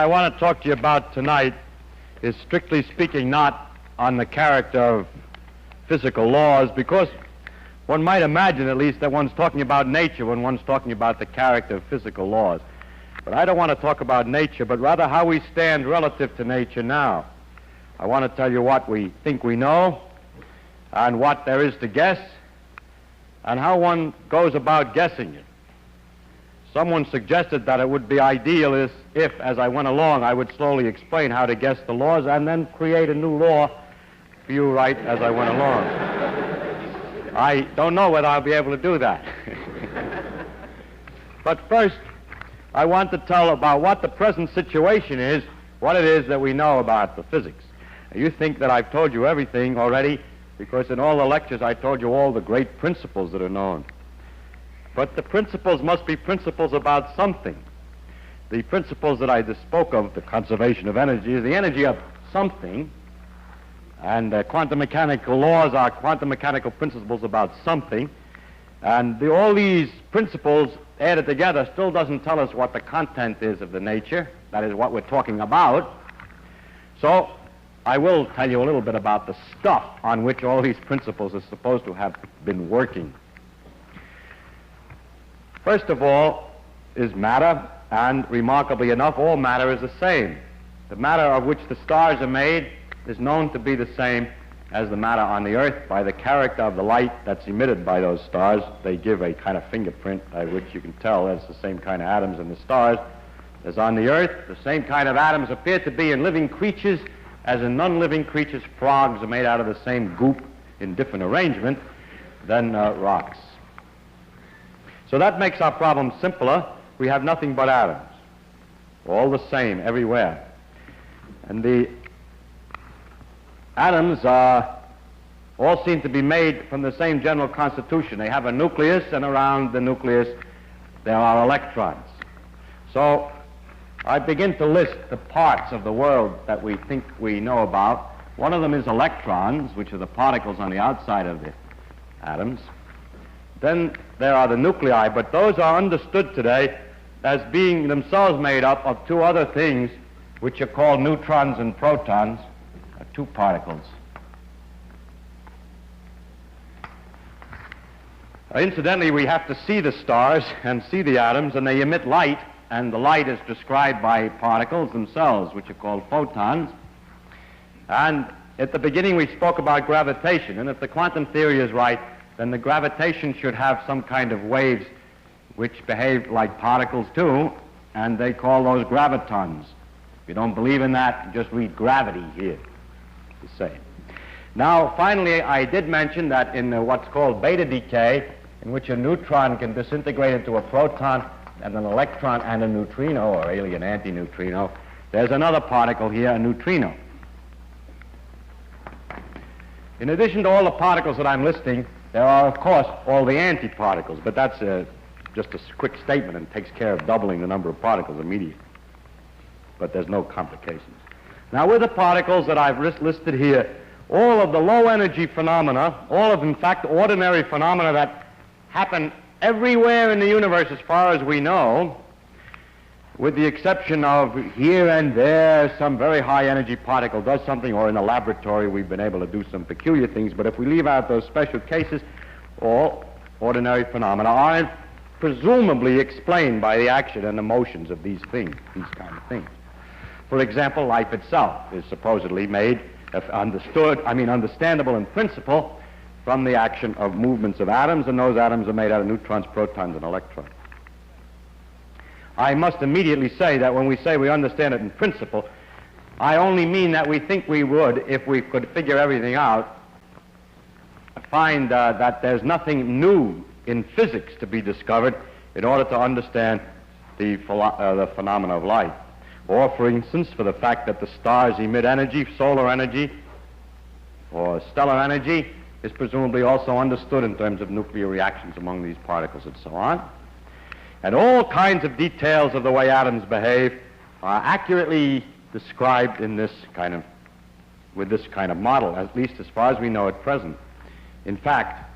I want to talk to you about tonight is, strictly speaking, not on the character of physical laws, because one might imagine, at least, that one's talking about nature when one's talking about the character of physical laws. But I don't want to talk about nature, but rather how we stand relative to nature now. I want to tell you what we think we know, and what there is to guess, and how one goes about guessing it. Someone suggested that it would be ideal if, as I went along, I would slowly explain how to guess the laws and then create a new law for you right as I went along. I don't know whether I'll be able to do that. But first, I want to tell about what the present situation is, what it is that we know about the physics. You think that I've told you everything already, because in all the lectures I told you all the great principles that are known. But the principles must be principles about something. The principles that I just spoke of, the conservation of energy, is the energy of something, and quantum mechanical laws are quantum mechanical principles about something, and all these principles added together still doesn't tell us what the content is of the nature, that is what we're talking about. So I will tell you a little bit about the stuff on which all these principles are supposed to have been working. First of all is matter, and remarkably enough, all matter is the same. The matter of which the stars are made is known to be the same as the matter on the Earth by the character of the light that's emitted by those stars. They give a kind of fingerprint by which you can tell that's the same kind of atoms in the stars as on the Earth. The same kind of atoms appear to be in living creatures as in non-living creatures. Frogs are made out of the same goop in different arrangement than rocks. So that makes our problem simpler. We have nothing but atoms, all the same everywhere. And the atoms all seem to be made from the same general constitution. They have a nucleus, and around the nucleus there are electrons. So I begin to list the parts of the world that we think we know about. One of them is electrons, which are the particles on the outside of the atoms. Then there are the nuclei, but those are understood today as being themselves made up of two other things, which are called neutrons and protons, two particles. Incidentally, we have to see the stars and see the atoms, and they emit light, and the light is described by particles themselves, which are called photons. And at the beginning we spoke about gravitation, and if the quantum theory is right, then the gravitation should have some kind of waves which behave like particles too, and they call those gravitons. If you don't believe in that, just read gravity here. The same. Now, finally, I did mention that in what's called beta decay, in which a neutron can disintegrate into a proton and an electron and a neutrino, or alien antineutrino, there's another particle here, a neutrino. In addition to all the particles that I'm listing, there are, of course, all the antiparticles, but that's just a quick statement and takes care of doubling the number of particles immediately. But there's no complications. Now, with the particles that I've listed here, all of the low-energy phenomena, all of, in fact, ordinary phenomena that happen everywhere in the universe as far as we know, with the exception of here and there some very high-energy particle does something, or in the laboratory we've been able to do some peculiar things, but if we leave out those special cases, all ordinary phenomena are presumably explained by the action and the motions of these things, these kind of things. For example, life itself is supposedly made, understandable in principle from the action of movements of atoms, and those atoms are made out of neutrons, protons, and electrons. I must immediately say that when we say we understand it in principle, I only mean that we think we would, if we could figure everything out, find that there's nothing new in physics to be discovered in order to understand the phenomena of light. Or, for instance, for the fact that the stars emit energy, solar energy, or stellar energy, is presumably also understood in terms of nuclear reactions among these particles and so on. And all kinds of details of the way atoms behave are accurately described in this kind of, with this kind of model, at least as far as we know at present. In fact,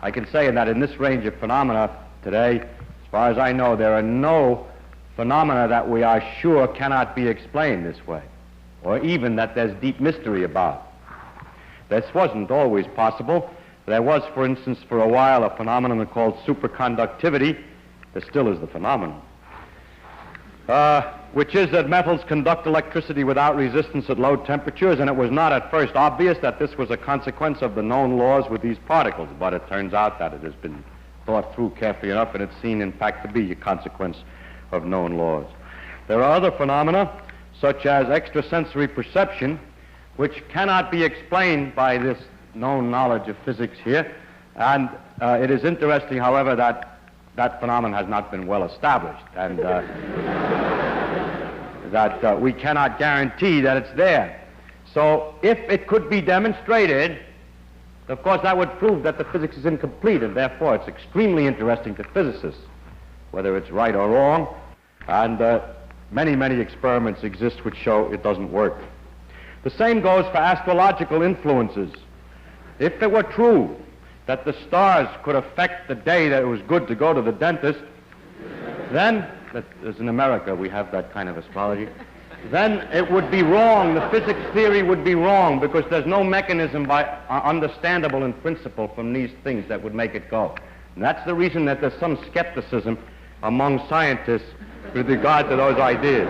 I can say that in this range of phenomena today, as far as I know, there are no phenomena that we are sure cannot be explained this way, or even that there's deep mystery about. This wasn't always possible. There was, for instance, for a while, a phenomenon called superconductivity. There still is the phenomenon, which is that metals conduct electricity without resistance at low temperatures, and it was not at first obvious that this was a consequence of the known laws with these particles, but it turns out that it has been thought through carefully enough, and it's seen, in fact, to be a consequence of known laws. There are other phenomena, such as extrasensory perception, which cannot be explained by this known knowledge of physics here, and it is interesting, however, that that phenomenon has not been well established, and that we cannot guarantee that it's there. So if it could be demonstrated, of course that would prove that the physics is incomplete, and therefore it's extremely interesting to physicists, whether it's right or wrong, and many, many experiments exist which show it doesn't work. The same goes for astrological influences. If it were true that the stars could affect the day that it was good to go to the dentist, then, as in America we have that kind of astrology, then it would be wrong. The physics theory would be wrong, because there's no mechanism understandable in principle from these things that would make it go. And that's the reason that there's some skepticism among scientists with regard to those ideas.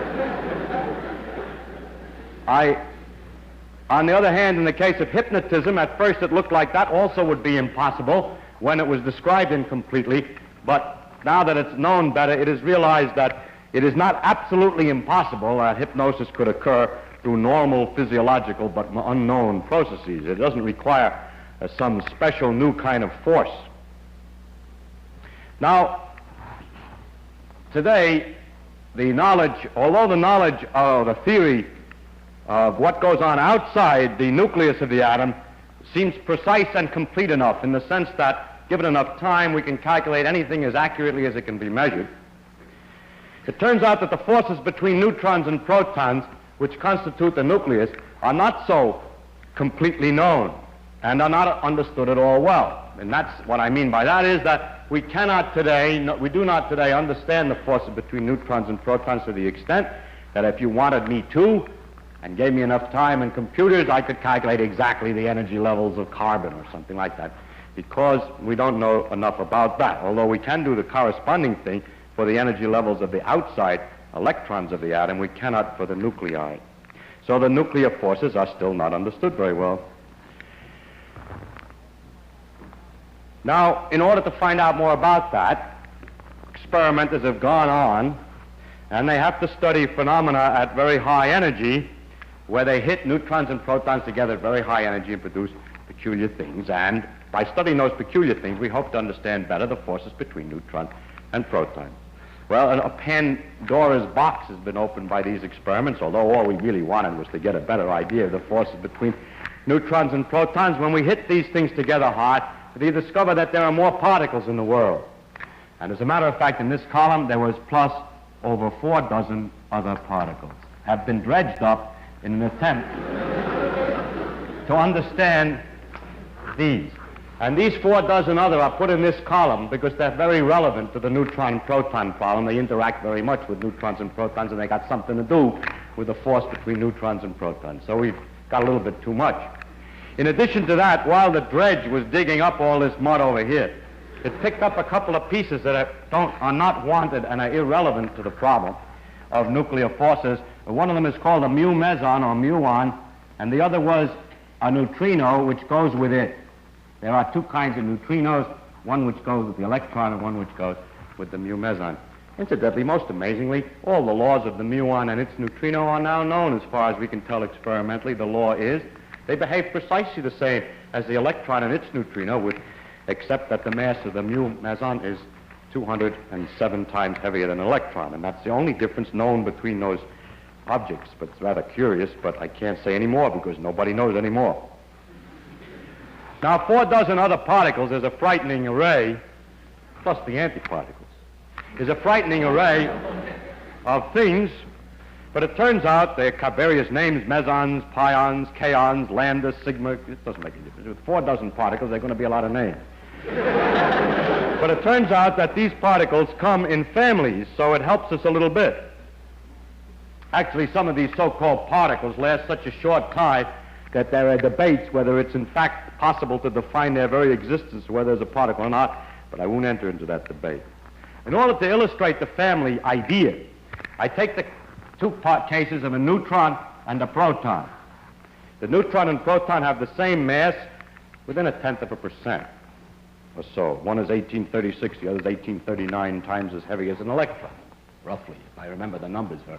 On the other hand, in the case of hypnotism, at first it looked like that also would be impossible when it was described incompletely, but now that it's known better, it is realized that it is not absolutely impossible that hypnosis could occur through normal physiological but unknown processes. It doesn't require some special new kind of force. Now, today, although the knowledge of the theory of what goes on outside the nucleus of the atom seems precise and complete enough, in the sense that, given enough time, we can calculate anything as accurately as it can be measured. It turns out that the forces between neutrons and protons, which constitute the nucleus, are not so completely known and are not understood at all well. And that's what I mean by that, is that we do not today understand the forces between neutrons and protons to the extent that if you wanted me to, and gave me enough time and computers, I could calculate exactly the energy levels of carbon or something like that, because we don't know enough about that, although we can do the corresponding thing for the energy levels of the outside electrons of the atom. We cannot for the nuclei. So the nuclear forces are still not understood very well. Now, in order to find out more about that, experimenters have gone on, and they have to study phenomena at very high energy, where they hit neutrons and protons together at very high energy and produce peculiar things. And by studying those peculiar things, we hope to understand better the forces between neutrons and protons. Well, a Pandora's box has been opened by these experiments, although all we really wanted was to get a better idea of the forces between neutrons and protons. When we hit these things together hard, we discover that there are more particles in the world. And as a matter of fact, in this column, there was plus over 4 dozen other particles have been dredged up in an attempt to understand these. And these 4 dozen other are put in this column because they're very relevant to the neutron-proton problem. They interact very much with neutrons and protons, and they got something to do with the force between neutrons and protons. So we've got a little bit too much. In addition to that, while the dredge was digging up all this mud over here, it picked up a couple of pieces that are not wanted and are irrelevant to the problem of nuclear forces. One of them is called a mu meson or muon, and the other was a neutrino which goes with it. There are 2 kinds of neutrinos, one which goes with the electron and one which goes with the mu meson. Incidentally, most amazingly, all the laws of the muon and its neutrino are now known as far as we can tell experimentally. The law is they behave precisely the same as the electron and its neutrino, except that the mass of the mu meson is 207 times heavier than an electron, and that's the only difference known between those objects. But it's rather curious, but I can't say any more because nobody knows any more. Now, 4 dozen other particles is a frightening array, plus the antiparticles, is a frightening array of things, but it turns out they have various names: mesons, pions, kaons, lambda, sigma. It doesn't make any difference. With 4 dozen particles, there are going to be a lot of names. But it turns out that these particles come in families, so it helps us a little bit. Actually, some of these so-called particles last such a short time that there are debates whether it's in fact possible to define their very existence, whether there's a particle or not, but I won't enter into that debate. In order to illustrate the family idea, I take the two-part cases of a neutron and a proton. The neutron and proton have the same mass within 0.1% or so. One is 1836, the other is 1839 times as heavy as an electron, roughly, if I remember the numbers very.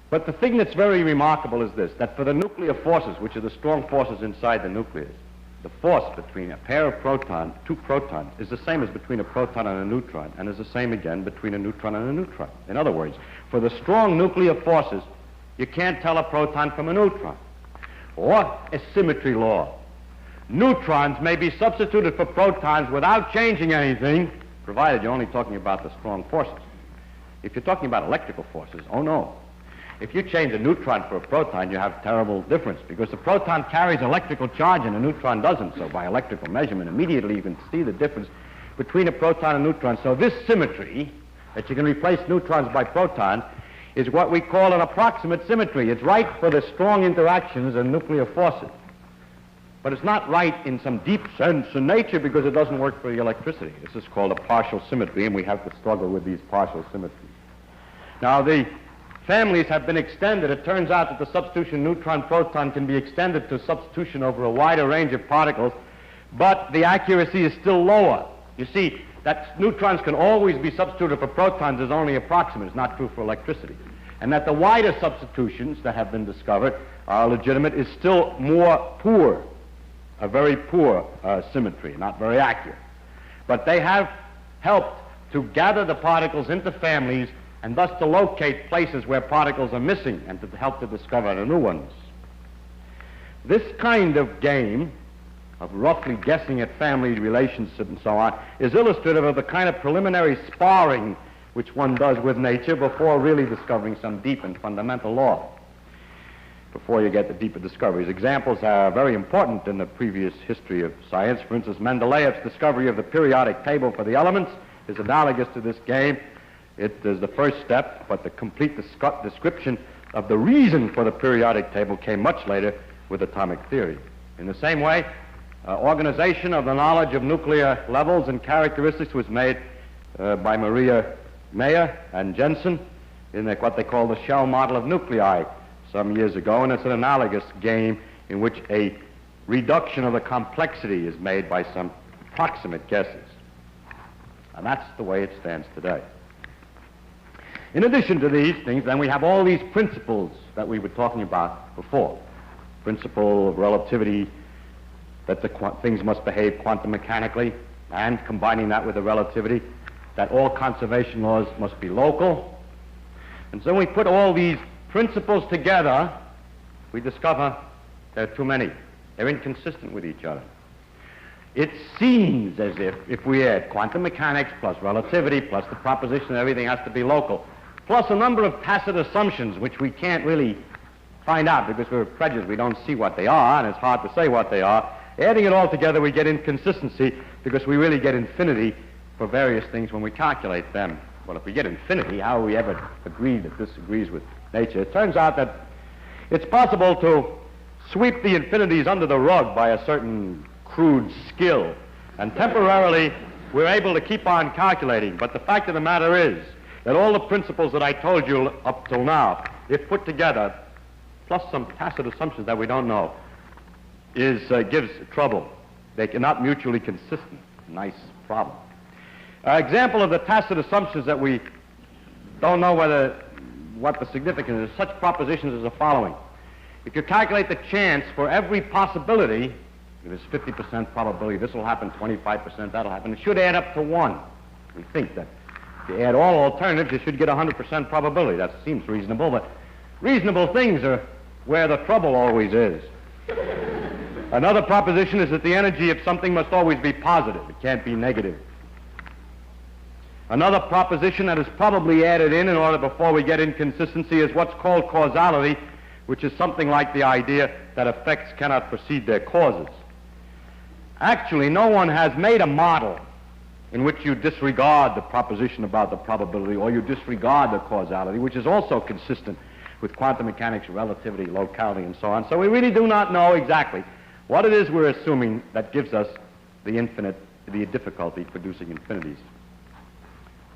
But the thing that's very remarkable is this, that for the nuclear forces, which are the strong forces inside the nucleus, the force between a pair of protons, two protons, is the same as between a proton and a neutron, and is the same again between a neutron and a neutron. In other words, for the strong nuclear forces, you can't tell a proton from a neutron. Or a symmetry law. Neutrons may be substituted for protons without changing anything, provided you're only talking about the strong forces. If you're talking about electrical forces, oh no. If you change a neutron for a proton, you have terrible difference, because the proton carries electrical charge and a neutron doesn't. So by electrical measurement, immediately you can see the difference between a proton and a neutron. So this symmetry, that you can replace neutrons by protons, is what we call an approximate symmetry. It's right for the strong interactions and nuclear forces. But it's not right in some deep sense in nature, because it doesn't work for the electricity. This is called a partial symmetry, and we have to struggle with these partial symmetries. Now, the families have been extended. It turns out that the substitution neutron-proton can be extended to substitution over a wider range of particles, but the accuracy is still lower. You see, that neutrons can always be substituted for protons is only approximate. It's not true for electricity. And that the wider substitutions that have been discovered are legitimate is still more poor, a very poor symmetry, not very accurate. But they have helped to gather the particles into families and thus to locate places where particles are missing and to help to discover the new ones. This kind of game of roughly guessing at family relations and so on is illustrative of the kind of preliminary sparring which one does with nature before really discovering some deep and fundamental law, before you get the deeper discoveries. Examples are very important in the previous history of science. For instance, Mendeleev's discovery of the periodic table for the elements is analogous to this game. It is the first step, but the complete description of the reason for the periodic table came much later with atomic theory. In the same way, organization of the knowledge of nuclear levels and characteristics was made by Maria Mayer and Jensen in what they call the shell model of nuclei some years ago, and it's an analogous game in which a reduction of the complexity is made by some approximate guesses. And that's the way it stands today. In addition to these things, then we have all these principles that we were talking about before. Principle of relativity, that the things must behave quantum mechanically, and combining that with the relativity, that all conservation laws must be local. And so we put all these principles together, we discover there are too many. They're inconsistent with each other. It seems as if we add quantum mechanics plus relativity plus the proposition that everything has to be local, plus a number of tacit assumptions which we can't really find out because we're prejudiced. We don't see what they are, and it's hard to say what they are. Adding it all together, we get inconsistency because we really get infinity for various things when we calculate them. Well, if we get infinity, how will we ever agree that this agrees with nature? It turns out that it's possible to sweep the infinities under the rug by a certain crude skill, and temporarily we're able to keep on calculating. But the fact of the matter is that all the principles that I told you up till now, if put together, plus some tacit assumptions that we don't know, gives trouble. They are not mutually consistent. Nice problem. Example of the tacit assumptions that we don't know what the significance is, such propositions as the following. If you calculate the chance for every possibility, there's 50% probability this will happen, 25% that'll happen, it should add up to 1. We think that if you add all alternatives, you should get 100% probability. That seems reasonable, but reasonable things are where the trouble always is. Another proposition is that the energy of something must always be positive. It can't be negative. Another proposition that is probably added in order before we get inconsistency is what's called causality, which is something like the idea that effects cannot precede their causes. Actually, no one has made a model in which you disregard the proposition about the probability or you disregard the causality, which is also consistent with quantum mechanics, relativity, locality, and so on. So we really do not know exactly what it is we're assuming that gives us the difficulty producing infinities.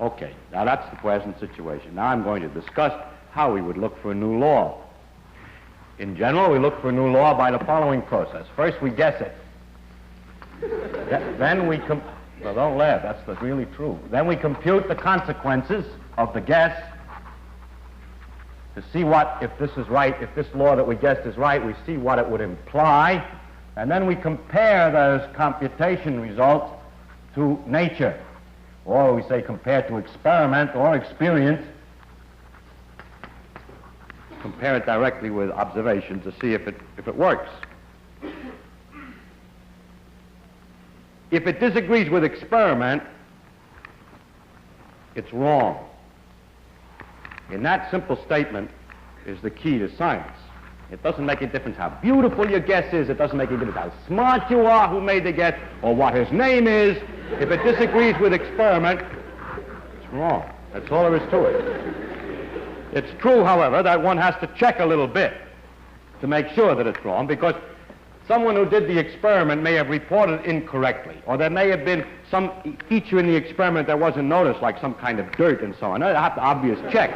Okay, now that's the present situation. Now I'm going to discuss how we would look for a new law. In general, we look for a new law by the following process. First, we guess it. Then we well, don't laugh, that's really true. Then we compute the consequences of the guess to see what, if this is right, if this law that we guessed is right, we see what it would imply, and then we compare those computation results to nature, or we say compare to experiment or experience, compare it directly with observation to see if it works. If it disagrees with experiment, it's wrong. In that simple statement is the key to science. It doesn't make a difference how beautiful your guess is. It doesn't make a difference how smart you are who made the guess or what his name is. If it disagrees with experiment, it's wrong. That's all there is to it. It's true, however, that one has to check a little bit to make sure that it's wrong, because someone who did the experiment may have reported incorrectly, or there may have been some feature in the experiment that wasn't noticed, like some kind of dirt and so on. That's an obvious check.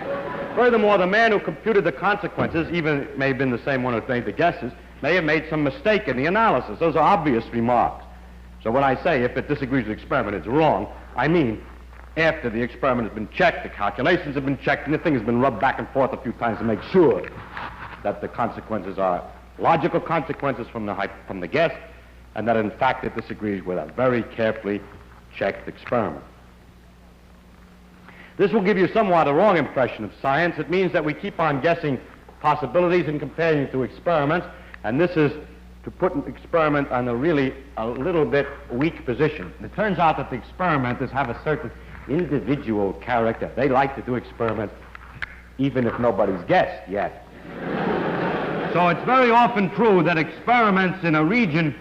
Furthermore, the man who computed the consequences, even it may have been the same one who made the guesses, may have made some mistake in the analysis. Those are obvious remarks. So when I say if it disagrees with the experiment, it's wrong, I mean after the experiment has been checked, the calculations have been checked, and the thing has been rubbed back and forth a few times to make sure that the consequences are logical consequences from the guess, and that in fact it disagrees with a very carefully checked experiment. This will give you somewhat a wrong impression of science. It means that we keep on guessing possibilities and comparing it to experiments, and this is to put an experiment on a little bit weak position. It turns out that the experimenters have a certain individual character. They like to do experiments even if nobody's guessed yet. So it's very often true that experiments in a region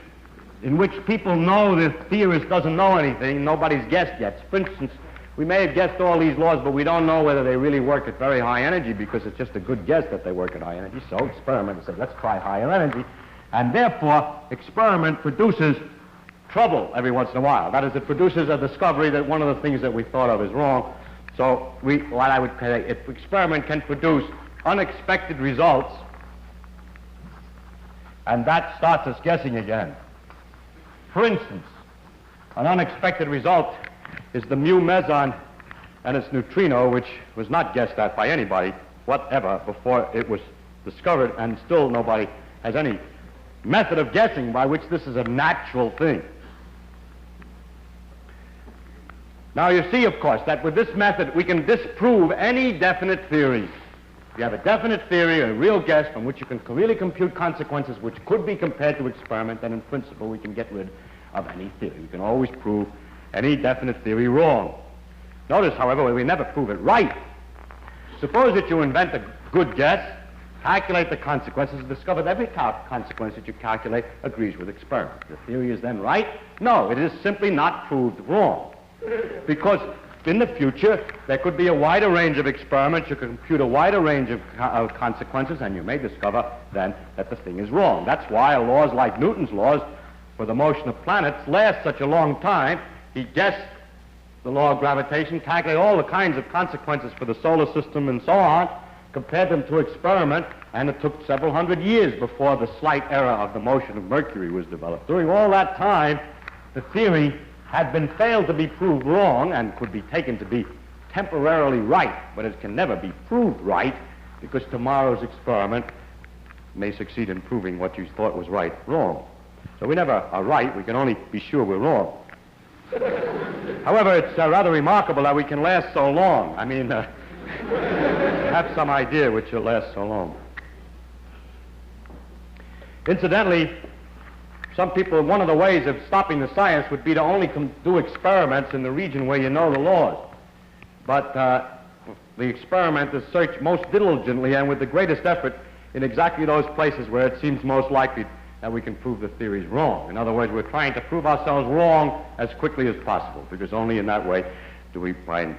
in which people know the theorist doesn't know anything, nobody's guessed yet. For instance, we may have guessed all these laws, but we don't know whether they really work at very high energy because it's just a good guess that they work at high energy. So experimenters say, let's try higher energy. And therefore, experiment produces trouble every once in a while. That is, it produces a discovery that one of the things that we thought of is wrong. So what I would say, if experiment can produce unexpected results, and that starts us guessing again. For instance, an unexpected result is the mu meson and its neutrino, which was not guessed at by anybody whatever before it was discovered, and still nobody has any method of guessing by which this is a natural thing. Now you see, of course, that with this method we can disprove any definite theory. You have a definite theory, a real guess from which you can really compute consequences which could be compared to experiment, and in principle we can get rid of any theory. We can always prove any definite theory wrong. Notice, however, we never prove it right. Suppose that you invent a good guess, calculate the consequences, and discover that every consequence that you calculate agrees with experiment. The theory is then right? No, it is simply not proved wrong. Because in the future, there could be a wider range of experiments, you can compute a wider range of consequences, and you may discover then that the thing is wrong. That's why laws like Newton's laws for the motion of planets last such a long time. He guessed the law of gravitation, calculated all the kinds of consequences for the solar system and so on, compared them to experiment, and it took several hundred years before the slight error of the motion of Mercury was developed. During all that time, the theory had been failed to be proved wrong and could be taken to be temporarily right, but it can never be proved right because tomorrow's experiment may succeed in proving what you thought was right wrong. So we never are right, we can only be sure we're wrong. However, it's rather remarkable that we can last so long. I mean, have some idea which will last so long. Incidentally, some people, one of the ways of stopping the science would be to only do experiments in the region where you know the laws. But the experimenters search most diligently and with the greatest effort in exactly those places where it seems most likely that we can prove the theory's wrong. In other words, we're trying to prove ourselves wrong as quickly as possible, because only in that way do we find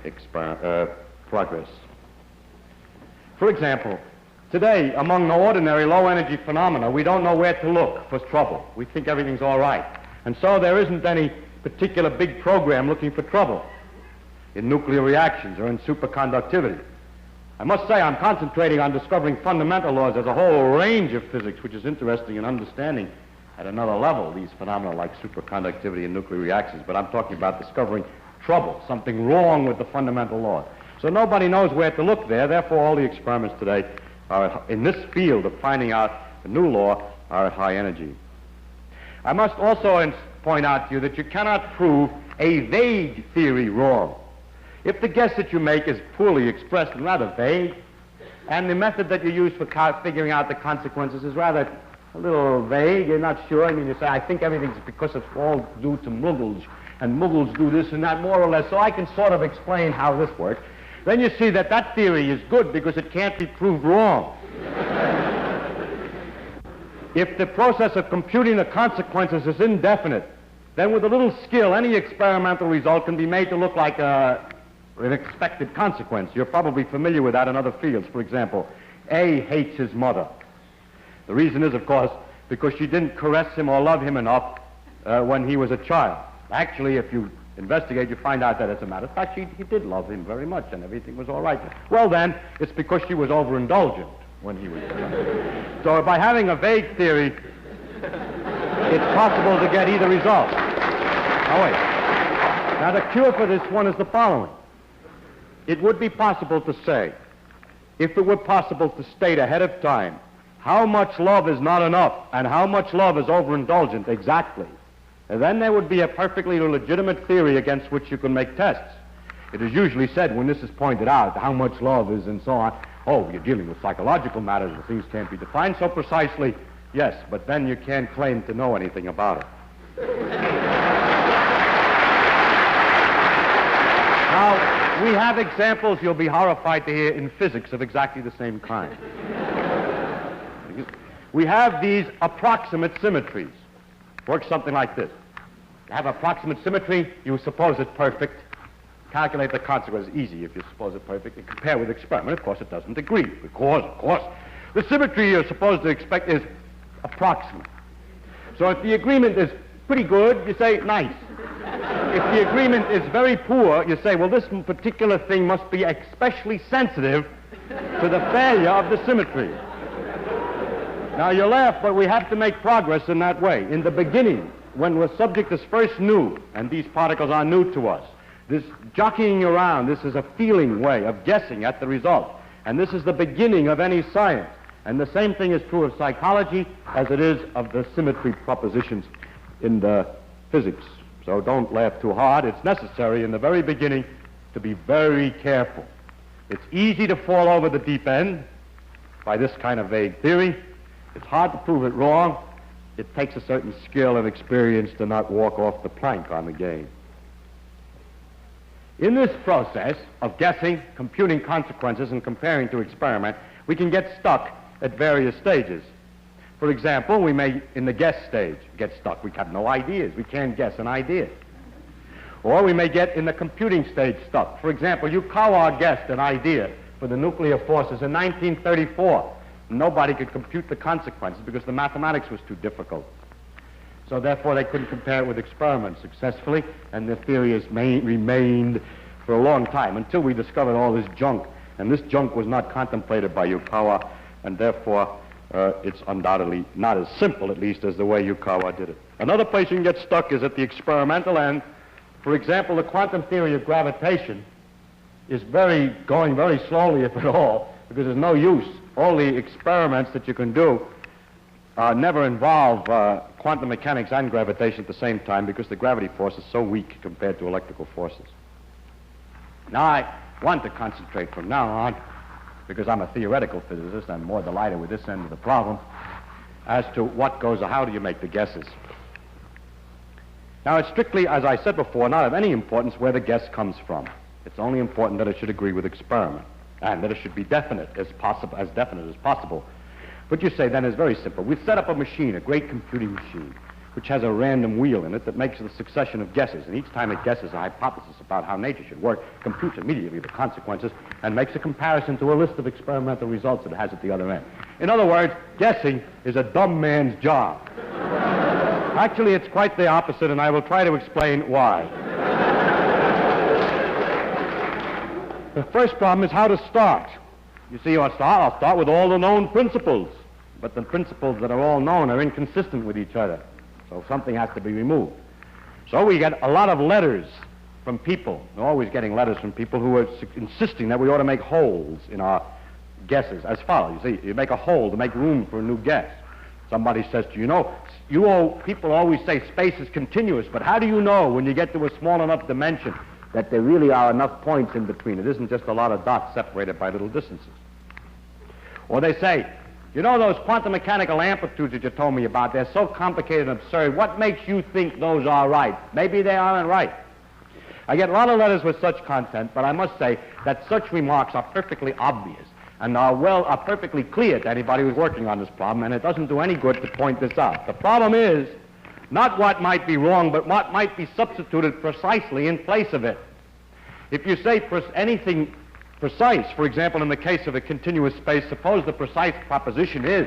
progress. For example, today, among the ordinary low-energy phenomena, we don't know where to look for trouble. We think everything's all right. And so there isn't any particular big program looking for trouble in nuclear reactions or in superconductivity. I must say I'm concentrating on discovering fundamental laws. There's a whole range of physics which is interesting in understanding at another level these phenomena like superconductivity and nuclear reactions, but I'm talking about discovering trouble, something wrong with the fundamental laws. So nobody knows where to look there, therefore all the experiments today are in this field of finding out a new law are at high energy. I must also point out to you that you cannot prove a vague theory wrong. If the guess that you make is poorly expressed and rather vague, and the method that you use for figuring out the consequences is rather a little vague, you're not sure, I mean, you say, I think everything's because it's all due to Muggles, and Muggles do this and that more or less, so I can sort of explain how this works, then you see that that theory is good because it can't be proved wrong. If the process of computing the consequences is indefinite, then with a little skill, any experimental result can be made to look like an expected consequence. You're probably familiar with that in other fields. For example, A hates his mother. The reason is, of course, because she didn't caress him or love him enough when he was a child. Actually, if you investigate, you find out that, as a matter of fact, he did love him very much and everything was all right. Well, then, it's because she was overindulgent when he was a child. So by having a vague theory, it's possible to get either result. Now, wait. Now, the cure for this one is the following. It would be possible to say, if it were possible to state ahead of time how much love is not enough and how much love is overindulgent exactly, then there would be a perfectly legitimate theory against which you can make tests. It is usually said when this is pointed out, how much love is and so on, oh, you're dealing with psychological matters and things can't be defined so precisely. Yes, but then you can't claim to know anything about it. Now, we have examples you'll be horrified to hear in physics of exactly the same kind. We have these approximate symmetries. Works something like this. You have approximate symmetry, you suppose it's perfect. Calculate the consequences. Easy if you suppose it perfect. You compare with experiment. Of course, it doesn't agree. Because, of course, the symmetry you're supposed to expect is approximate. So if the agreement is pretty good, you say, nice. If the agreement is very poor, you say, well, this particular thing must be especially sensitive to the failure of the symmetry. Now, you laugh, but we have to make progress in that way. In the beginning, when the subject is first new, and these particles are new to us, this jockeying around, this is a feeling way of guessing at the result. And this is the beginning of any science. And the same thing is true of psychology as it is of the symmetry propositions in the physics. So don't laugh too hard. It's necessary in the very beginning to be very careful. It's easy to fall over the deep end by this kind of vague theory. It's hard to prove it wrong. It takes a certain skill and experience to not walk off the plank on the game. In this process of guessing, computing consequences, and comparing to experiment, we can get stuck at various stages. For example, we may, in the guess stage, get stuck. We have no ideas. We can't guess an idea. Or we may get in the computing stage stuck. For example, Yukawa guessed an idea for the nuclear forces in 1934. Nobody could compute the consequences because the mathematics was too difficult. So therefore they couldn't compare it with experiments successfully, and the theory has remained for a long time until we discovered all this junk. And this junk was not contemplated by Yukawa, and therefore it's undoubtedly not as simple, at least, as the way Yukawa did it. Another place you can get stuck is at the experimental end. For example, the quantum theory of gravitation is going very slowly, if at all, because there's no use. All the experiments that you can do never involve quantum mechanics and gravitation at the same time because the gravity force is so weak compared to electrical forces. Now, I want to concentrate from now on, because I'm a theoretical physicist, I'm more delighted with this end of the problem, as to what goes, how do you make the guesses. Now, it's strictly, as I said before, not of any importance where the guess comes from. It's only important that it should agree with experiment, and that it should be definite as possible, as definite as possible. What you say then is very simple. We've set up a machine, a great computing machine, which has a random wheel in it that makes a succession of guesses. And each time it guesses a hypothesis about how nature should work, computes immediately the consequences and makes a comparison to a list of experimental results it has at the other end. In other words, guessing is a dumb man's job. Actually, it's quite the opposite, and I will try to explain why. The first problem is how to start. You see, I'll start with all the known principles. But the principles that are all known are inconsistent with each other. So something has to be removed. So we get a lot of letters from people. We're always getting letters from people who are insisting that we ought to make holes in our guesses as follows. You see, you make a hole to make room for a new guess. Somebody says to you, people always say space is continuous, but how do you know when you get to a small enough dimension that there really are enough points in between? It isn't just a lot of dots separated by little distances. Or they say, you know those quantum mechanical amplitudes that you told me about, they're so complicated and absurd. What makes you think those are right? Maybe they aren't right. I get a lot of letters with such content, but I must say that such remarks are perfectly obvious and are perfectly clear to anybody who's working on this problem, and it doesn't do any good to point this out. The problem is not what might be wrong, but what might be substituted precisely in place of it. If you say anything precise, for example, in the case of a continuous space, suppose the precise proposition is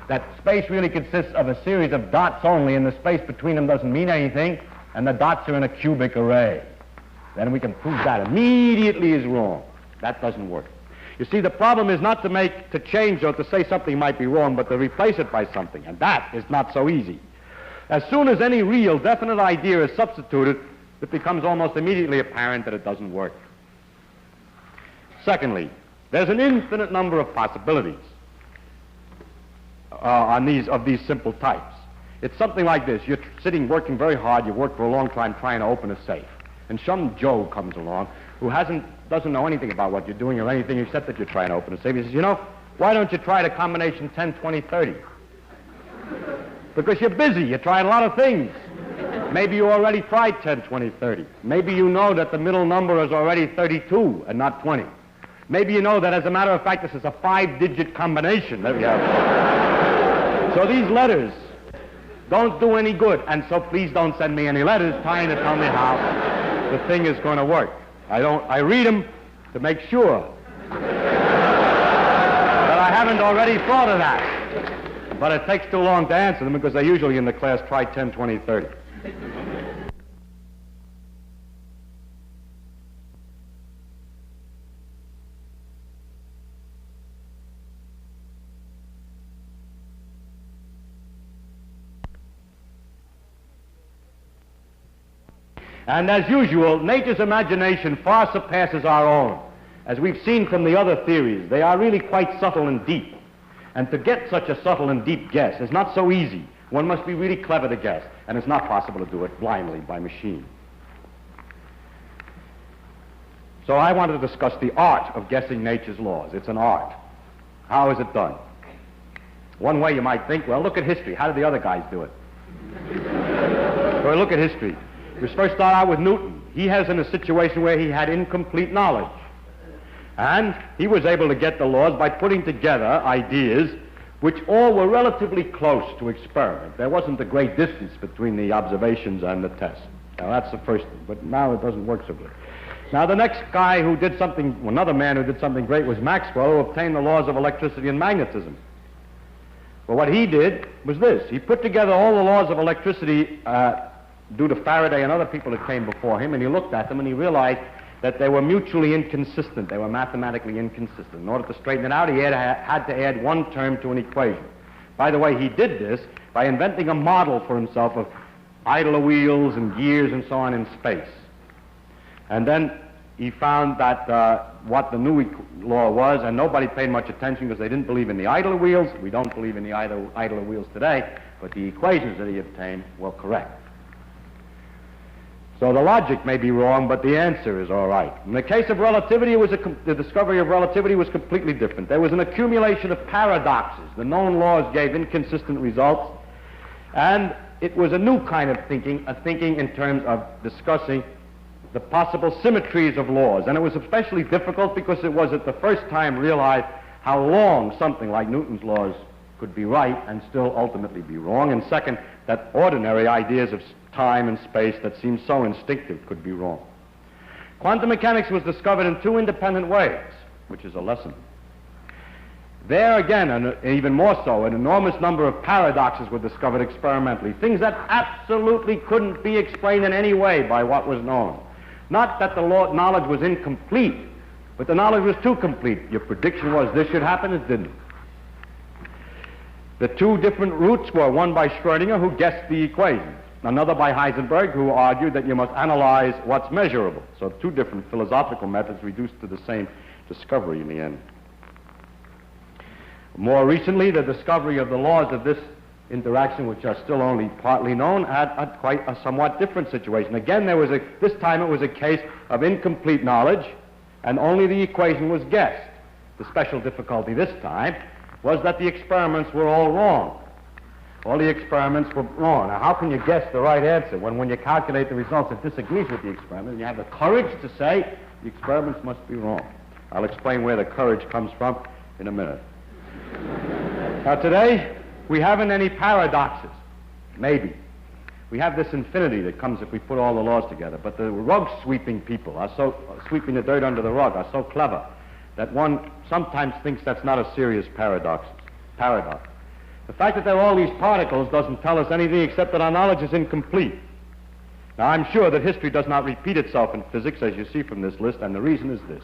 that space really consists of a series of dots only, and the space between them doesn't mean anything, and the dots are in a cubic array. Then we can prove that immediately is wrong. That doesn't work. You see, the problem is not to change or to say something might be wrong, but to replace it by something, and that is not so easy. As soon as any real, definite idea is substituted, it becomes almost immediately apparent that it doesn't work. Secondly, there's an infinite number of possibilities of these simple types. It's something like this. You're sitting working very hard. You've worked for a long time trying to open a safe. And some Joe comes along who doesn't know anything about what you're doing or anything except that you're trying to open a safe. He says, why don't you try the combination 10, 20, 30? Because you're busy. You're trying a lot of things. Maybe you already tried 10, 20, 30. Maybe you know that the middle number is already 32 and not 20. Maybe you know that, as a matter of fact, this is a 5-digit combination. There we have. So these letters don't do any good, and so please don't send me any letters trying to tell me how the thing is going to work. I read them to make sure that I haven't already thought of that. But it takes too long to answer them because they usually in the class try 10, 20, 30. And as usual, nature's imagination far surpasses our own. As we've seen from the other theories, they are really quite subtle and deep. And to get such a subtle and deep guess is not so easy. One must be really clever to guess, and it's not possible to do it blindly by machine. So I want to discuss the art of guessing nature's laws. It's an art. How is it done? One way you might think, well, look at history. How did the other guys do it? Well, look at history. We first start out with Newton. He has in a situation where he had incomplete knowledge. And he was able to get the laws by putting together ideas which all were relatively close to experiment. There wasn't a great distance between the observations and the test. Now, that's the first thing, but now it doesn't work so good. Now, the next guy who did something, another man who did something great was Maxwell, who obtained the laws of electricity and magnetism. Well, what he did was this. He put together all the laws of electricity due to Faraday and other people that came before him, and he looked at them and he realized that they were mutually inconsistent. They were mathematically inconsistent. In order to straighten it out, he had to add one term to an equation. By the way, he did this by inventing a model for himself of idler wheels and gears and so on in space. And then he found that what the new law was, and nobody paid much attention because they didn't believe in the idler wheels. We don't believe in the idler wheels today, but the equations that he obtained were correct. So the logic may be wrong, but the answer is all right. In the case of relativity, the discovery of relativity was completely different. There was an accumulation of paradoxes. The known laws gave inconsistent results, and it was a new kind of thinking, a thinking in terms of discussing the possible symmetries of laws. And it was especially difficult because it was at the first time realized how long something like Newton's laws could be right and still ultimately be wrong. And second, that ordinary ideas of time and space that seem so instinctive could be wrong. Quantum mechanics was discovered in two independent ways, which is a lesson. There again, and even more so, an enormous number of paradoxes were discovered experimentally, things that absolutely couldn't be explained in any way by what was known. Not that the knowledge was incomplete, but the knowledge was too complete. Your prediction was this should happen, it didn't. The two different routes were one by Schrödinger, who guessed the equations, another by Heisenberg, who argued that you must analyze what's measurable. So two different philosophical methods reduced to the same discovery in the end. More recently, the discovery of the laws of this interaction, which are still only partly known, had quite a somewhat different situation. Again, this time it was a case of incomplete knowledge, and only the equation was guessed. The special difficulty this time was that the experiments were all wrong. All the experiments were wrong. Now, how can you guess the right answer when you calculate the results it disagrees with the experiment, and you have the courage to say the experiments must be wrong? I'll explain where the courage comes from in a minute. Now, today, we haven't any paradoxes. Maybe. We have this infinity that comes if we put all the laws together. But the rug-sweeping people are so, sweeping the dirt under the rug, are so clever that one sometimes thinks that's not a serious paradox. The fact that there are all these particles doesn't tell us anything except that our knowledge is incomplete. Now, I'm sure that history does not repeat itself in physics, as you see from this list, and the reason is this.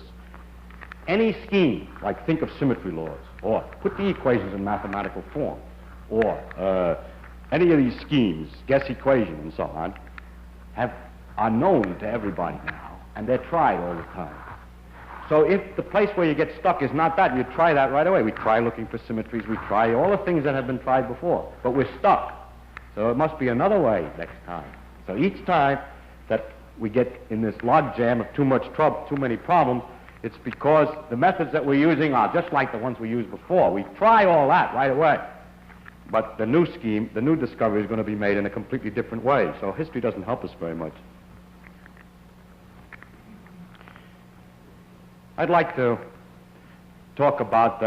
Any scheme, like think of symmetry laws, or put the equations in mathematical form, or any of these schemes, guess equation and so on, are known to everybody now, and they're tried all the time. So if the place where you get stuck is not that, you try that right away. We try looking for symmetries, we try all the things that have been tried before, but we're stuck. So it must be another way next time. So each time that we get in this logjam of too much trouble, too many problems, it's because the methods that we're using are just like the ones we used before. We try all that right away. But the new scheme, the new discovery is going to be made in a completely different way. So history doesn't help us very much. I'd like to talk about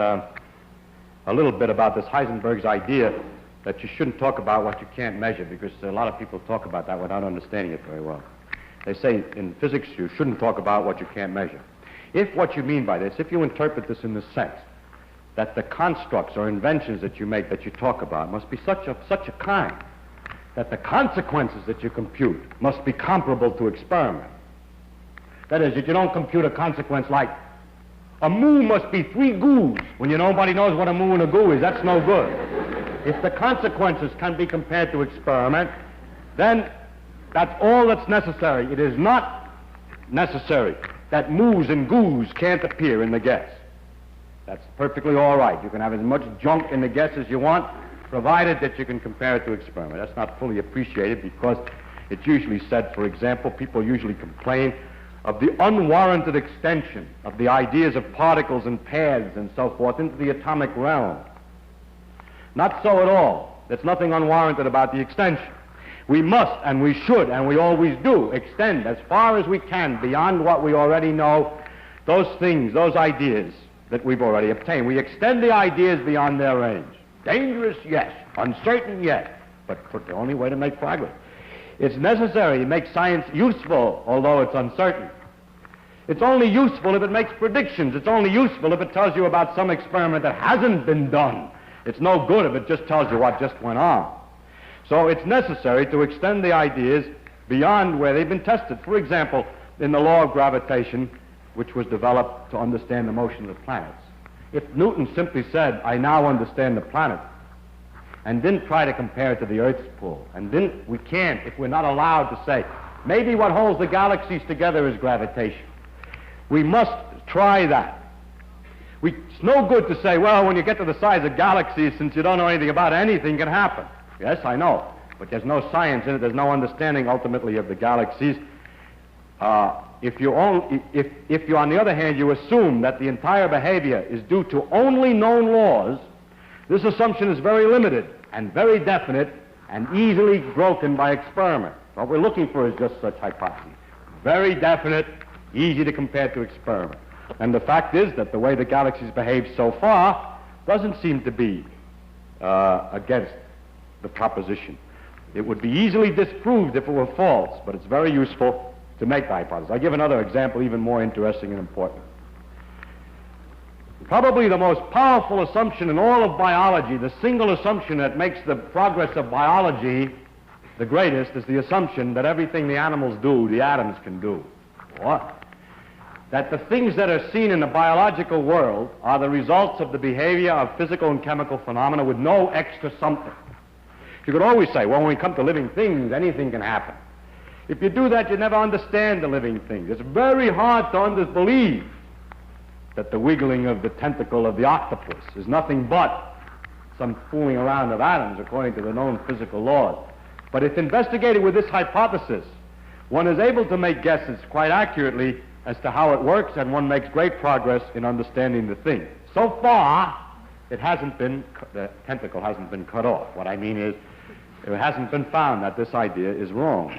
a little bit about this Heisenberg's idea that you shouldn't talk about what you can't measure, because a lot of people talk about that without understanding it very well. They say in physics you shouldn't talk about what you can't measure. If what you mean by this, if you interpret this in the sense that the constructs or inventions that you make, that you talk about, must be such a kind that the consequences that you compute must be comparable to experiment. That is, that you don't compute a consequence like a moo must be 3 goos when nobody knows what a moo and a goo is. That's no good. If the consequences can be compared to experiment, then that's all that's necessary. It is not necessary that moos and goos can't appear in the guess. That's perfectly all right. You can have as much junk in the guess as you want, provided that you can compare it to experiment. That's not fully appreciated because it's usually said, for example, people usually complain of the unwarranted extension of the ideas of particles and paths and so forth into the atomic realm. Not so at all. There's nothing unwarranted about the extension. We must, and we should, and we always do, extend as far as we can beyond what we already know, those things, those ideas that we've already obtained. We extend the ideas beyond their range. Dangerous, yes. Uncertain, yes. But the only way to make progress. It's necessary to make science useful, although it's uncertain. It's only useful if it makes predictions. It's only useful if it tells you about some experiment that hasn't been done. It's no good if it just tells you what just went on. So it's necessary to extend the ideas beyond where they've been tested. For example, in the law of gravitation, which was developed to understand the motion of the planets. If Newton simply said, I now understand the planet, and didn't try to compare it to the Earth's pull, we can't, if we're not allowed to say, maybe what holds the galaxies together is gravitation. We must try that. It's no good to say, well, when you get to the size of galaxies, since you don't know anything about it, anything can happen. Yes, I know, but there's no science in it. There's no understanding, ultimately, of the galaxies. If you, on the other hand, you assume that the entire behavior is due to only known laws, this assumption is very limited and very definite and easily broken by experiment. What we're looking for is just such hypotheses. Very definite, easy to compare to experiment. And the fact is that the way the galaxies behave so far doesn't seem to be against the proposition. It would be easily disproved if it were false, but it's very useful to make the hypothesis. I'll give another example, even more interesting and important. Probably the most powerful assumption in all of biology, the single assumption that makes the progress of biology the greatest, is the assumption that everything the animals do, the atoms can do. What? That the things that are seen in the biological world are the results of the behavior of physical and chemical phenomena with no extra something. You could always say, well, when we come to living things, anything can happen. If you do that, you never understand the living things. It's very hard to believe that the wiggling of the tentacle of the octopus is nothing but some fooling around of atoms according to the known physical laws. But if investigated with this hypothesis, one is able to make guesses quite accurately as to how it works, and one makes great progress in understanding the thing. So far, the tentacle hasn't been cut off. What I mean is, it hasn't been found that this idea is wrong.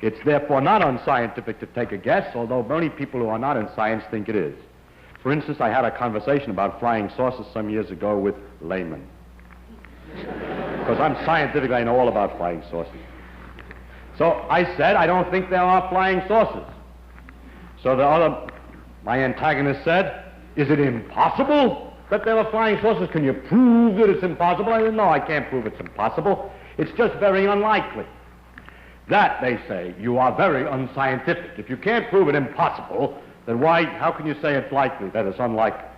It's therefore not unscientific to take a guess, although many people who are not in science think it is. For instance, I had a conversation about flying saucers some years ago with laymen. Because I'm scientific, I know all about flying saucers. So I said, I don't think there are flying saucers. So my antagonist said, is it impossible that there are flying saucers? Can you prove that it's impossible? I said, no, I can't prove it's impossible. It's just very unlikely. That, they say, you are very unscientific. If you can't prove it impossible, then how can you say it's likely, that it's unlikely?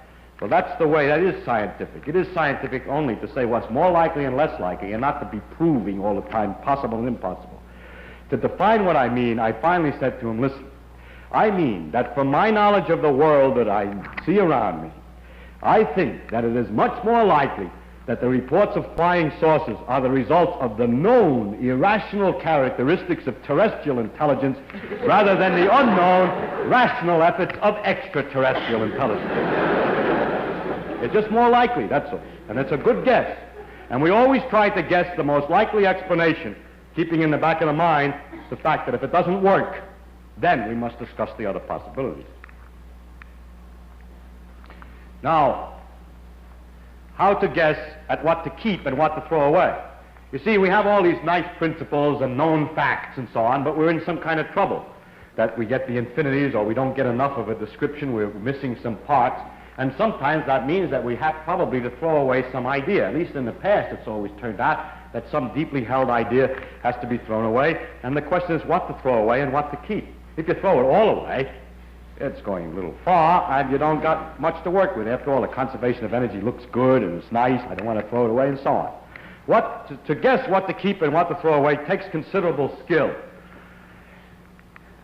Well, that's the way, that is scientific. It is scientific only to say what's more likely and less likely, and not to be proving all the time possible and impossible. To define what I mean, I finally said to him, listen, I mean that from my knowledge of the world that I see around me, I think that it is much more likely that the reports of flying saucers are the results of the known irrational characteristics of terrestrial intelligence rather than the unknown rational efforts of extraterrestrial intelligence. It's just more likely, that's all. And it's a good guess. And we always try to guess the most likely explanation, keeping in the back of the mind the fact that if it doesn't work, then we must discuss the other possibilities. Now, how to guess at what to keep and what to throw away. You see, we have all these nice principles and known facts and so on, but we're in some kind of trouble. That we get the infinities, or we don't get enough of a description, we're missing some parts, and sometimes that means that we have probably to throw away some idea. At least in the past it's always turned out that some deeply held idea has to be thrown away, and the question is what to throw away and what to keep. If you throw it all away, it's going a little far, and you don't got much to work with. After all, the conservation of energy looks good, and it's nice, I don't want to throw it away, and so on. To guess what to keep and what to throw away takes considerable skill.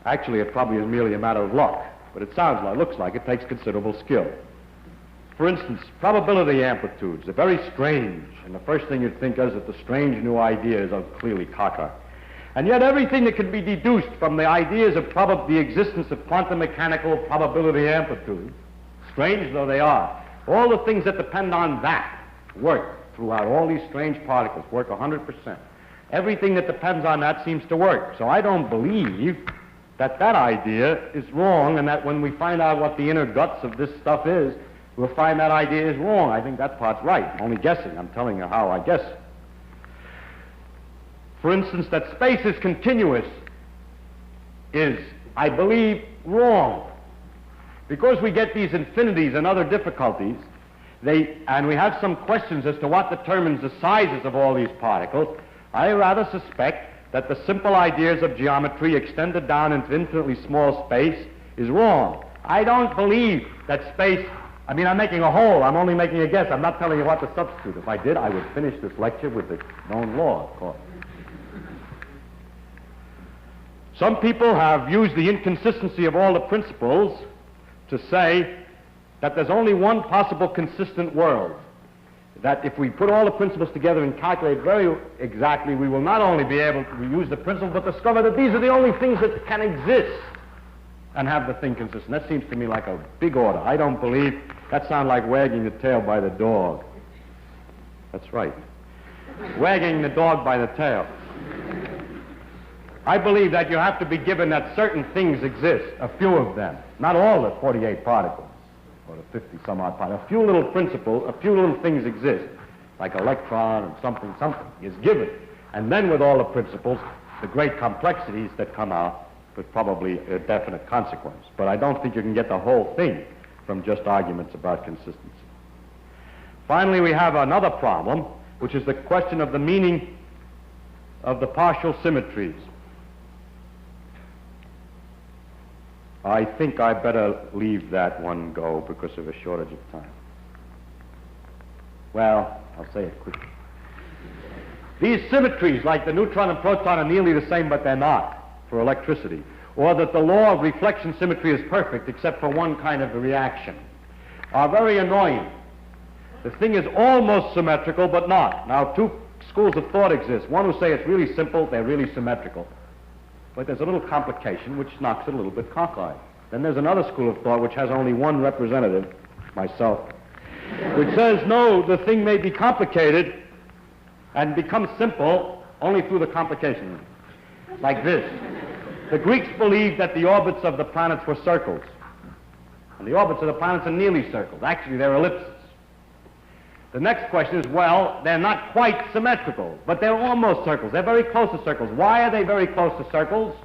Actually, it probably is merely a matter of luck, but it looks like it takes considerable skill. For instance, probability amplitudes are very strange, and the first thing you'd think is that the strange new ideas are clearly cockeyed. And yet everything that can be deduced from the ideas of the existence of quantum mechanical probability amplitudes, strange though they are, all the things that depend on that work throughout. All these strange particles work 100%. Everything that depends on that seems to work. So I don't believe that idea is wrong, and that when we find out what the inner guts of this stuff is, we'll find that idea is wrong. I think that part's right. I'm only guessing. I'm telling you how I guess. For instance, that space is continuous is, I believe, wrong. Because we get these infinities and other difficulties, and we have some questions as to what determines the sizes of all these particles, I rather suspect that the simple ideas of geometry extended down into infinitely small space is wrong. I don't believe that space, I'm making a whole, I'm only making a guess, I'm not telling you what to substitute. If I did, I would finish this lecture with the known law, of course. Some people have used the inconsistency of all the principles to say that there's only one possible consistent world. That if we put all the principles together and calculate very exactly, we will not only be able to use the principles, but discover that these are the only things that can exist and have the thing consistent. That seems to me like a big order. I don't believe, that sounds like wagging the tail by the dog. That's right. Wagging the dog by the tail. I believe that you have to be given that certain things exist, a few of them, not all the 48 particles. or the 50-some-odd particles. A few little principles, a few little things exist, like electron and something is given. And then with all the principles, the great complexities that come out with probably a definite consequence. But I don't think you can get the whole thing from just arguments about consistency. Finally, we have another problem, which is the question of the meaning of the partial symmetries. I think I better leave that one go because of a shortage of time. Well, I'll say it quickly. These symmetries, like the neutron and proton, are nearly the same, but they're not, for electricity. Or that the law of reflection symmetry is perfect, except for one kind of reaction, are very annoying. The thing is almost symmetrical, but not. Now, two schools of thought exist. One who say it's really simple, they're really symmetrical. But there's a little complication which knocks it a little bit cockeyed. Then there's another school of thought which has only one representative, myself, which says, no, the thing may be complicated and become simple only through the complication. Like this. The Greeks believed that the orbits of the planets were circles. And the orbits of the planets are nearly circles. Actually, they're ellipses. The next question is, well, they're not quite symmetrical, but they're almost circles. They're very close to circles. Why are they very close to circles?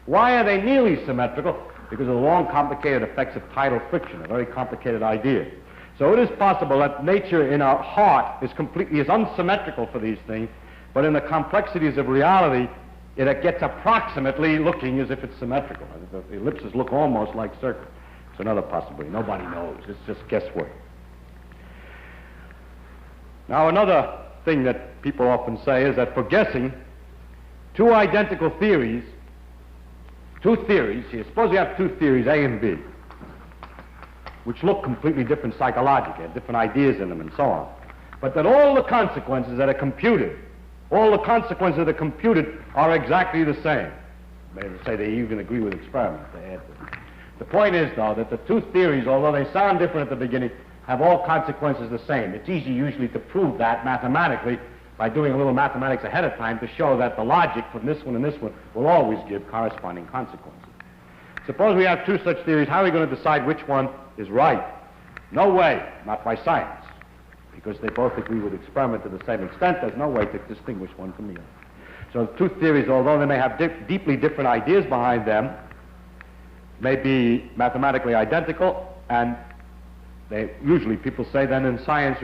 Why are they nearly symmetrical? Because of the long, complicated effects of tidal friction, a very complicated idea. So it is possible that nature in our heart is unsymmetrical for these things, but in the complexities of reality, it gets approximately looking as if it's symmetrical. The ellipses look almost like circles. It's another possibility. Nobody knows. It's just guesswork. Now, another thing that people often say is that for guessing, two identical theories, here, suppose we have two theories, A and B, which look completely different psychologically, have different ideas in them and so on, but that all the consequences that are computed, are exactly the same. Maybe say they even agree with experiments. The point is, though, that the two theories, although they sound different at the beginning, have all consequences the same. It's easy usually to prove that mathematically by doing a little mathematics ahead of time to show that the logic from this one and this one will always give corresponding consequences. Suppose we have two such theories, how are we going to decide which one is right? No way, not by science, because they both agree with experiment to the same extent. There's no way to distinguish one from the other. So two theories, although they may have deeply different ideas behind them, may be mathematically identical, and usually people say then in science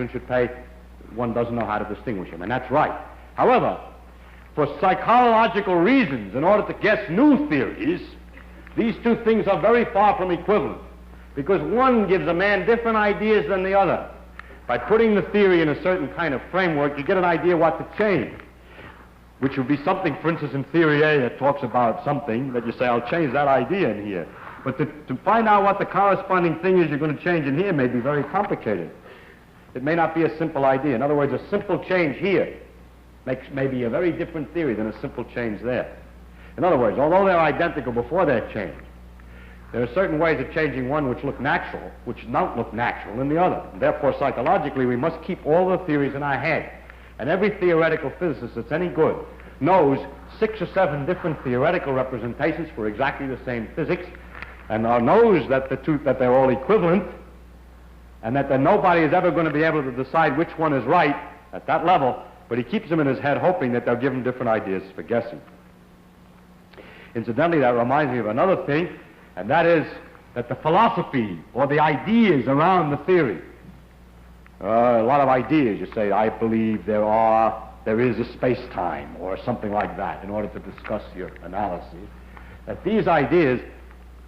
one doesn't know how to distinguish them, and that's right. However, for psychological reasons, in order to guess new theories, these two things are very far from equivalent, because one gives a man different ideas than the other. By putting the theory in a certain kind of framework, you get an idea what to change, which would be something, for instance, in theory A that talks about something that you say, I'll change that idea in here. But to find out what the corresponding thing is you're going to change in here may be very complicated. It may not be a simple idea. In other words, a simple change here makes maybe a very different theory than a simple change there. In other words, although they're identical before they're changed, there are certain ways of changing one which look natural, which don't look natural in the other. And therefore, psychologically, we must keep all the theories in our head. And every theoretical physicist that's any good knows 6 or 7 different theoretical representations for exactly the same physics, and knows that they're all equivalent, and that nobody is ever going to be able to decide which one is right at that level, but he keeps them in his head hoping that they'll give him different ideas for guessing. Incidentally, that reminds me of another thing, and that is that the philosophy or the ideas around the theory, a lot of ideas, you say, I believe there is a space-time or something like that in order to discuss your analysis, that these ideas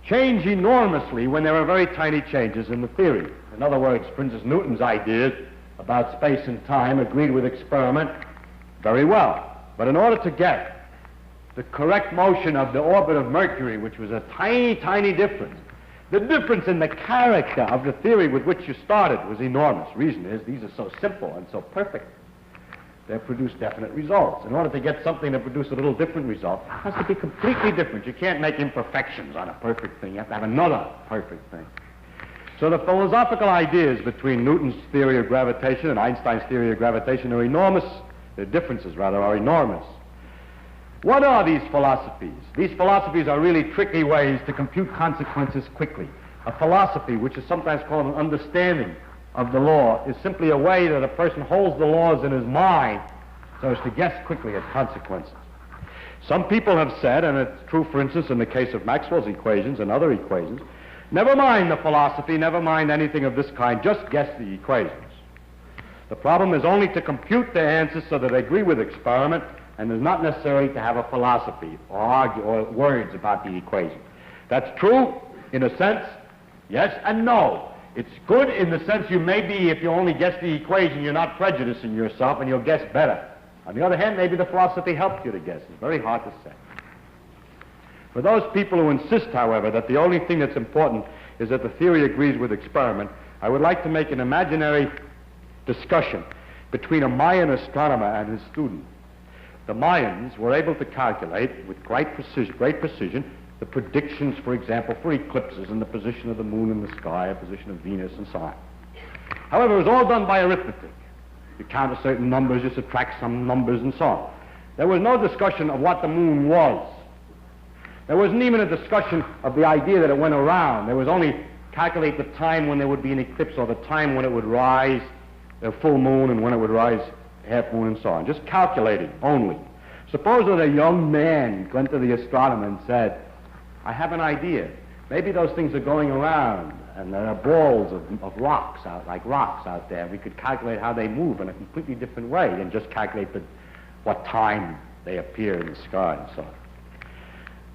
change enormously when there are very tiny changes in the theory. In other words, for instance, Newton's ideas about space and time agreed with experiment very well. But in order to get the correct motion of the orbit of Mercury, which was a tiny, tiny difference, the difference in the character of the theory with which you started was enormous. Reason is, these are so simple and so perfect. They produce definite results. In order to get something to produce a little different result, it has to be completely different. You can't make imperfections on a perfect thing. You have to have another perfect thing. So the philosophical ideas between Newton's theory of gravitation and Einstein's theory of gravitation are enormous. The differences, rather, are enormous. What are these philosophies? These philosophies are really tricky ways to compute consequences quickly. A philosophy, which is sometimes called an understanding of the law, is simply a way that a person holds the laws in his mind so as to guess quickly at consequences. Some people have said, and it's true, for instance, in the case of Maxwell's equations and other equations, never mind the philosophy, never mind anything of this kind, just guess the equations. The problem is only to compute the answers so that they agree with experiment, and is not necessary to have a philosophy or argue or words about the equation. That's true in a sense, yes and no. It's good in the sense you may be, if you only guess the equation, you're not prejudicing yourself and you'll guess better. On the other hand, maybe the philosophy helped you to guess. It's very hard to say. For those people who insist, however, that the only thing that's important is that the theory agrees with experiment, I would like to make an imaginary discussion between a Mayan astronomer and his student. The Mayans were able to calculate with great precision the predictions, for example, for eclipses and the position of the moon in the sky, the position of Venus, and so on. However, it was all done by arithmetic. You count certain numbers, you subtract some numbers, and so on. There was no discussion of what the moon was. There wasn't even a discussion of the idea that it went around. There was only calculate the time when there would be an eclipse or the time when it would rise, the full moon, and when it would rise half moon, and so on. Just calculating only. Suppose that a young man went to the astronomer and said, I have an idea. Maybe those things are going around, and there are balls of rocks out, like rocks out there. We could calculate how they move in a completely different way than just calculate what time they appear in the sky and so on.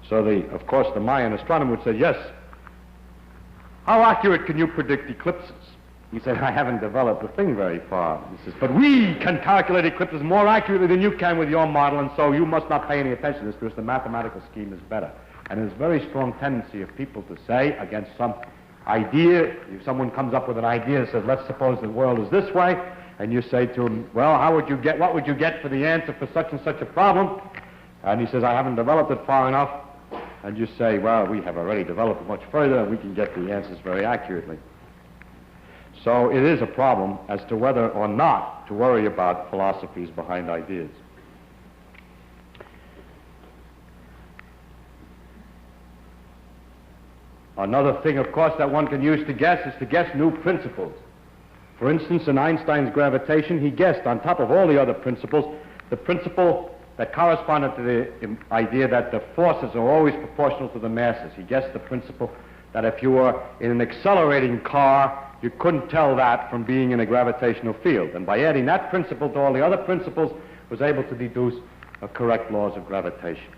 So of course, the Mayan astronomer would say, yes, how accurate can you predict eclipses? He said, I haven't developed the thing very far. He says, but we can calculate eclipses more accurately than you can with your model, and so you must not pay any attention to this because the mathematical scheme is better. And there's a very strong tendency of people to say against some idea, if someone comes up with an idea and says, let's suppose the world is this way, and you say to him, well, what would you get for the answer for such and such a problem? And he says, I haven't developed it far enough. And you say, well, we have already developed it much further, and we can get the answers very accurately. So it is a problem as to whether or not to worry about philosophies behind ideas. Another thing, of course, that one can use to guess is to guess new principles. For instance, in Einstein's gravitation, he guessed, on top of all the other principles, the principle that corresponded to the idea that the forces are always proportional to the masses. He guessed the principle that if you were in an accelerating car, you couldn't tell that from being in a gravitational field. And by adding that principle to all the other principles, was able to deduce correct laws of gravitation.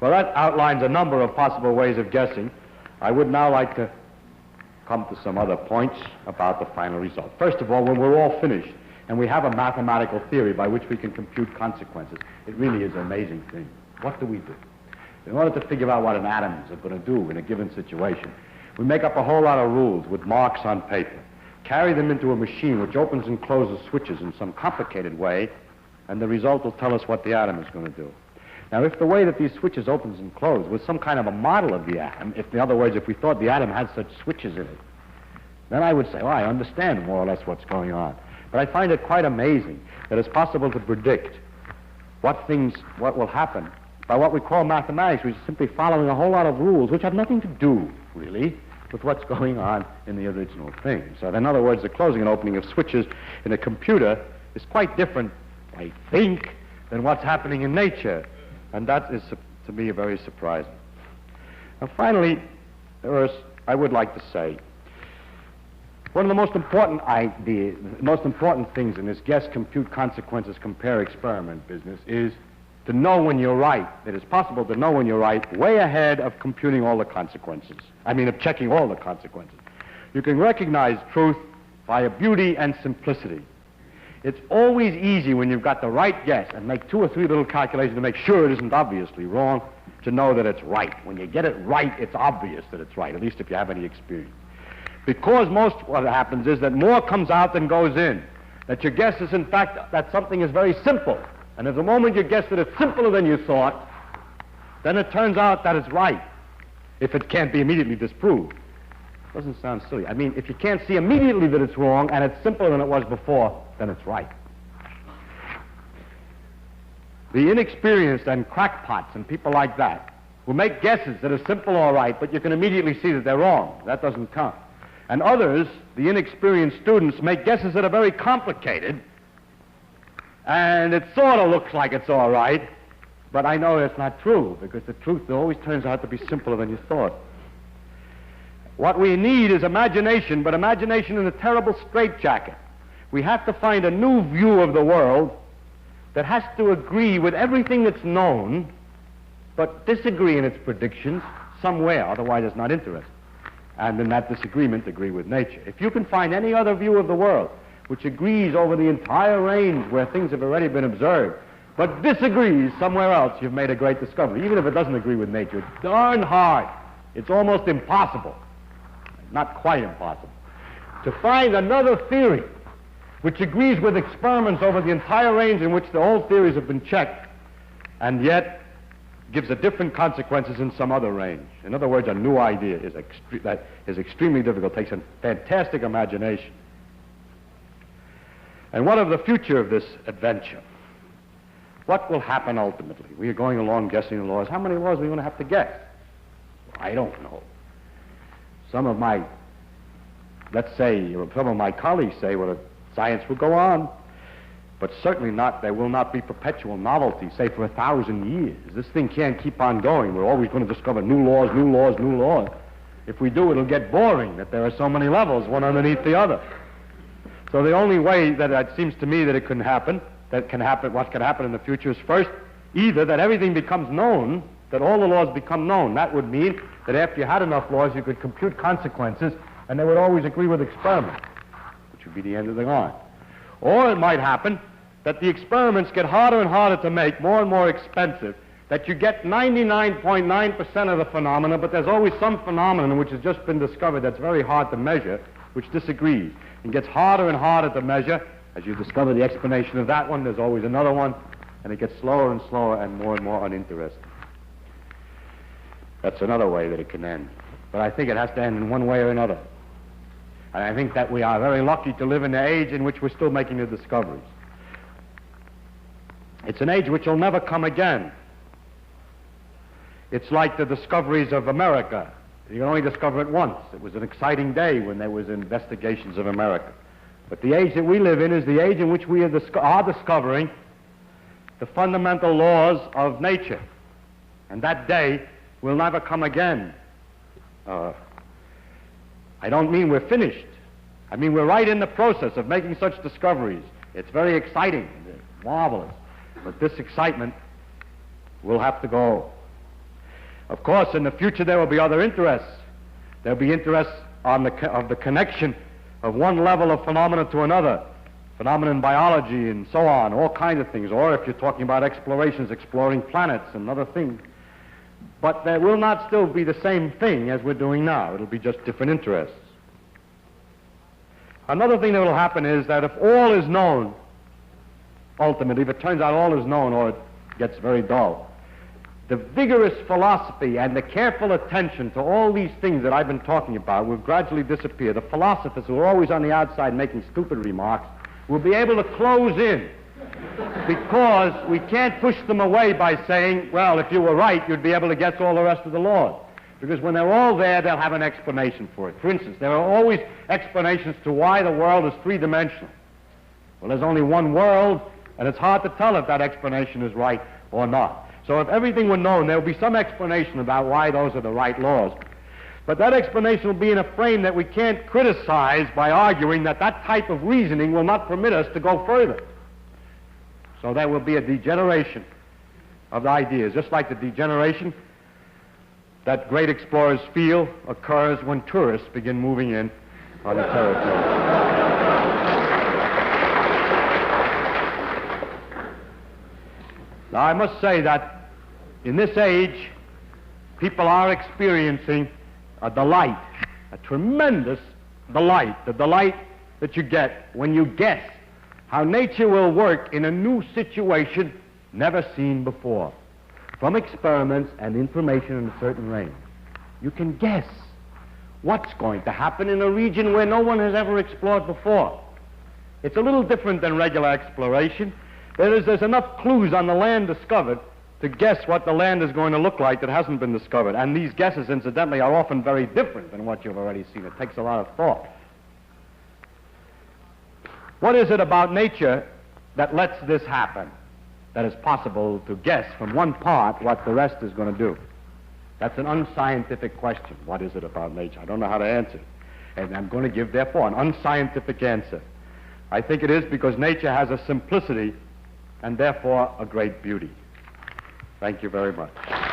Well, that outlines a number of possible ways of guessing. I would now like to come to some other points about the final result. First of all, when we're all finished, and we have a mathematical theory by which we can compute consequences, it really is an amazing thing. What do we do? In order to figure out what an atom is going to do in a given situation, we make up a whole lot of rules with marks on paper, carry them into a machine which opens and closes switches in some complicated way, and the result will tell us what the atom is going to do. Now, if the way that these switches opens and close was some kind of a model of the atom, in other words, if we thought the atom had such switches in it, then I would say, well, I understand more or less what's going on. But I find it quite amazing that it's possible to predict what will happen by what we call mathematics, which is simply following a whole lot of rules which have nothing to do, really, with what's going on in the original thing. So in other words, the closing and opening of switches in a computer is quite different, I think, than what's happening in nature. And that is, to me, very surprising. And finally, I would like to say, one of the most important ideas, most important things in this guess, compute, consequences, compare, experiment business is to know when you're right. It is possible to know when you're right way ahead of computing all the consequences. Of checking all the consequences. You can recognize truth by a beauty and simplicity. It's always easy when you've got the right guess and make 2 or 3 little calculations to make sure it isn't obviously wrong, to know that it's right. When you get it right, it's obvious that it's right, at least if you have any experience. Because what happens is that more comes out than goes in. That your guess is, in fact, that something is very simple. And at the moment you guess that it's simpler than you thought, then it turns out that it's right, if it can't be immediately disproved. Doesn't sound silly. If you can't see immediately that it's wrong and it's simpler than it was before, then it's right. The inexperienced and crackpots and people like that who make guesses that are simple, all right, but you can immediately see that they're wrong. That doesn't count. And others, the inexperienced students, make guesses that are very complicated, and it sort of looks like it's all right, but I know it's not true, because the truth always turns out to be simpler than you thought. What we need is imagination, but imagination in a terrible straitjacket. We have to find a new view of the world that has to agree with everything that's known, but disagree in its predictions somewhere, otherwise it's not interesting. And in that disagreement, agree with nature. If you can find any other view of the world which agrees over the entire range where things have already been observed, but disagrees somewhere else, you've made a great discovery. Even if it doesn't agree with nature, it's darn hard. It's almost impossible. Not quite impossible. To find another theory which agrees with experiments over the entire range in which the old theories have been checked, and yet gives a different consequences in some other range. In other words, a new idea that is extremely difficult, takes a fantastic imagination. And what of the future of this adventure? What will happen ultimately? We are going along guessing the laws. How many laws are we going to have to guess? I don't know. Some of my, let's say, or some of my colleagues say, well, science will go on, but certainly not, there will not be perpetual novelty, say for 1,000 years. This thing can't keep on going. We're always going to discover new laws, new laws, new laws. If we do, it'll get boring, that there are so many levels, one underneath the other. So the only way that it seems to me that it can happen, what can happen in the future is first, either that everything becomes known, that all the laws become known. That would mean that after you had enough laws, you could compute consequences, and they would always agree with experiments, which would be the end of the line. Or it might happen that the experiments get harder and harder to make, more and more expensive, that you get 99.9% of the phenomena, but there's always some phenomenon which has just been discovered that's very hard to measure, which disagrees. It gets harder and harder to measure. As you discover the explanation of that one, there's always another one, and it gets slower and slower and more uninteresting. That's another way that it can end. But I think it has to end in one way or another. And I think that we are very lucky to live in an age in which we're still making the discoveries. It's an age which will never come again. It's like the discoveries of America. You can only discover it once. It was an exciting day when there was investigations of America. But the age that we live in is the age in which we are discovering the fundamental laws of nature. And that day will never come again. I don't mean we're finished. I mean we're right in the process of making such discoveries. It's very exciting, it's marvelous. But this excitement will have to go. Of course, in the future there will be other interests. There will be interests of the connection of one level of phenomena to another, phenomena in biology and so on, all kinds of things. Or if you're talking about explorations, exploring planets and other things. But there will not still be the same thing as we're doing now. It'll be just different interests. Another thing that will happen is that if all is known, ultimately, if it turns out all is known or it gets very dull, the vigorous philosophy and the careful attention to all these things that I've been talking about will gradually disappear. The philosophers who are always on the outside making stupid remarks will be able to close in, because we can't push them away by saying, well, if you were right, you'd be able to guess all the rest of the laws. Because when they're all there, they'll have an explanation for it. For instance, there are always explanations to why the world is three-dimensional. Well, there's only one world, and it's hard to tell if that explanation is right or not. So if everything were known, there would be some explanation about why those are the right laws. But that explanation will be in a frame that we can't criticize by arguing that that type of reasoning will not permit us to go further. So there will be a degeneration of the ideas, just like the degeneration that great explorers feel occurs when tourists begin moving in on the territory. Now, I must say that in this age, people are experiencing a delight, a tremendous delight, the delight that you get when you guess how nature will work in a new situation never seen before, from experiments and information in a certain range. You can guess what's going to happen in a region where no one has ever explored before. It's a little different than regular exploration. There's enough clues on the land discovered to guess what the land is going to look like that hasn't been discovered. And these guesses, incidentally, are often very different than what you've already seen. It takes a lot of thought. What is it about nature that lets this happen, that is possible to guess from one part what the rest is going to do? That's an unscientific question. What is it about nature? I don't know how to answer it. And I'm going to give, therefore, an unscientific answer. I think it is because nature has a simplicity and, therefore, a great beauty. Thank you very much.